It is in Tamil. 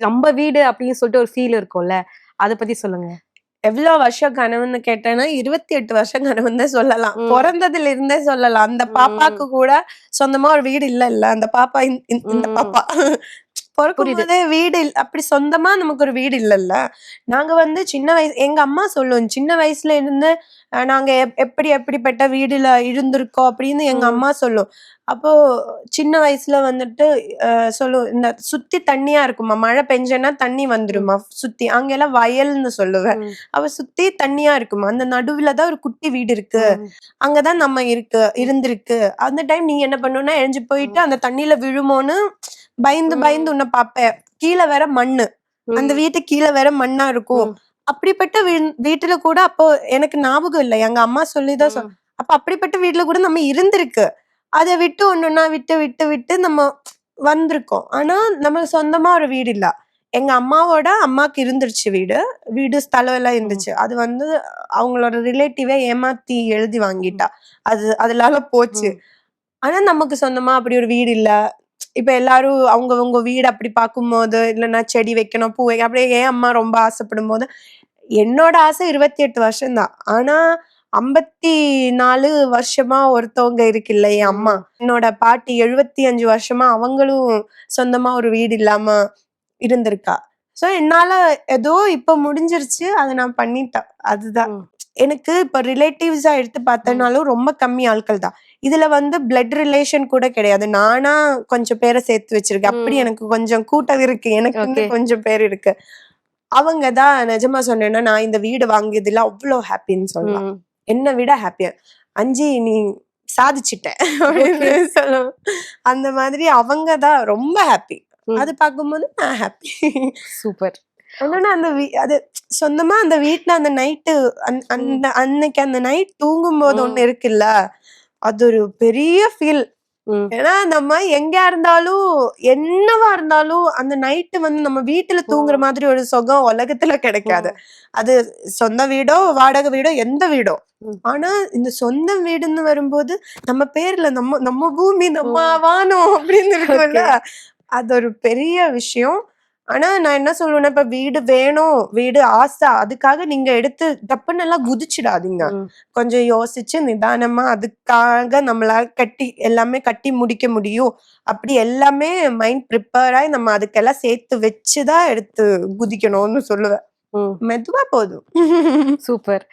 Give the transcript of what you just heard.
நம்ம வீடு அப்படின்னு சொல்லிட்டு ஒரு ஃபீல் இருக்கும்ல, அத பத்தி சொல்லுங்க. எவ்வளவு வருஷம் கனவுன்னு கேட்டேன்னா 28 வருஷம் கனவுன்னு தான் சொல்லலாம். பிறந்ததுல இருந்தே சொல்லலாம். அந்த பாப்பாக்கு கூட சொந்தமா ஒரு வீடு இல்ல. அந்த பாப்பா இந்த பாப்பா பொறக்கும் போதே வீடு அப்படி சொந்தமா நமக்கு ஒரு வீடு இல்லல்ல. நாங்க வந்து சின்ன வயசு எங்க அம்மா சொல்லும், சின்ன வயசுல இருந்து நாங்க எப்படிப்பட்ட வீடுல இருந்திருக்கோம் அப்படின்னு எங்க அம்மா சொல்லும். அப்போ சின்ன வயசுல வந்துட்டு சொல்லும், இந்த சுத்தி தண்ணியா இருக்குமா, மழை பெஞ்சேன்னா தண்ணி வந்துருமா சுத்தி, அங்கெல்லாம் வயல்னு சொல்லுவேன். அவ சுத்தி தண்ணியா இருக்குமா, அந்த நடுவுலதான் ஒரு குட்டி வீடு இருக்கு, அங்கதான் நம்ம இருந்திருக்கு. அந்த டைம் நீ என்ன பண்ணுன்னா எழிஞ்சு போயிட்டு அந்த தண்ணியில விழுமோன்னு பயந்து உன்னை பாப்பேன். கீழே வேற மண்ணு, அந்த வீட்டு கீழே வேற மண்ணா இருக்கும். அப்படிப்பட்ட வீட்டுல கூட அப்போ எனக்கு ஞாபகம் இல்லை, எங்க அம்மா சொல்லிதான் அப்ப அப்படிப்பட்ட வீட்டுல கூட நம்ம இருந்திருக்கு. அதை விட்டு ஒண்ணுன்னா விட்டு விட்டு விட்டு நம்ம வந்திருக்கோம். ஆனா நம்ம சொந்தமா ஒரு வீடு இல்ல. எங்க அம்மாவோட அம்மாக்கு இருந்துருச்சு வீடு ஸ்தலம் எல்லாம் இருந்துச்சு. அது வந்து அவங்களோட ரிலேட்டிவே ஏமாத்தி எழுதி வாங்கிட்டா. அதனால போச்சு. ஆனா நமக்கு சொந்தமா அப்படி ஒரு வீடு இல்ல. இப்ப எல்லாரும் அவங்கவங்க வீடு அப்படி பார்க்கும்போது, இல்லைன்னா செடி வைக்கணும், பூ வைக்கணும், அப்படியே என் அம்மா ரொம்ப ஆசைப்படும் போது, என்னோட ஆசை 28 வருஷம் தான். ஆனா 54 வருஷமா ஒருத்தவங்க இருக்கு இல்ல, என் அம்மா, என்னோட பாட்டி 75 வருஷமா அவங்களும் சொந்தமா ஒரு வீடு இல்லாம இருந்திருக்கா. சோ என்னால ஏதோ இப்ப முடிஞ்சிருச்சு, அதை நான் பண்ணிட்டேன். அதுதான் எனக்கு இப்ப ரிலேட்டிவ்ஸா எடுத்து பார்த்தனாலும் ரொம்ப கம்மி ஆட்கள் தான். இதுல வந்து பிளட் ரிலேஷன் கூட கிடையாது. நானா கொஞ்சம் பேரை சேர்த்து வச்சிருக்கேன். அப்படி எனக்கு கொஞ்சம் கூட்டம் இருக்கு, எனக்கு கொஞ்சம் பேர் இருக்கு. அவங்கதான் நிஜமா சொன்னேன்னா, நான் இந்த வீடு வாங்கியதுல அவ்வளவு ஹாப்பின்னு சொல்லலாம். என்னை விட ஹாப்பியா, அஞ்சி நீ சாதிச்சிட்ட அப்படின்னு சொல்லுவோம். அந்த மாதிரி அவங்கதான் ரொம்ப ஹாப்பி. அது பார்க்கும்போது நான் ஹாப்பி. சூப்பர். என்னன்னா அந்த அது சொந்தமா அந்த வீட்டுல அந்த நைட்டு அன்னைக்கு அந்த நைட் தூங்கும் போது ஒண்ணு இருக்குல்ல, அது ஒரு பெரிய ஃபீல். ஏன்னா நம்ம எங்க இருந்தாலும் என்னவா இருந்தாலும் அந்த நைட்டு வந்து நம்ம வீட்டுல தூங்குற மாதிரி ஒரு சுகம் உலகத்துல கிடைக்காது. அது சொந்த வீடோ வாடகை வீடோ எந்த வீடோ. ஆனா இந்த சொந்த வீடுன்னு வரும்போது நம்ம பேர்ல நம்ம பூமி நம்ம வானம் அப்படின்னு இருக்கும்ல, அது ஒரு பெரிய விஷயம். ஆனா நான் என்ன சொல்லுவேன்னா, இப்ப வீடு வேணும், வீடு ஆசை, அதுக்காக நீங்க எடுத்து டப்புன்னு எல்லாம் குதிச்சிடாதீங்க. கொஞ்சம் யோசிச்சு நிதானமா அதுக்காக நம்மளால எல்லாமே கட்டி முடிக்க முடியும் அப்படி எல்லாமே மைண்ட் ப்ரிப்பேர் ஆகி நம்ம அதுக்கெல்லாம் சேர்த்து வச்சுதான் எடுத்து குதிக்கணும்னு சொல்லுவேன். மெதுவா போதும். சூப்பர்.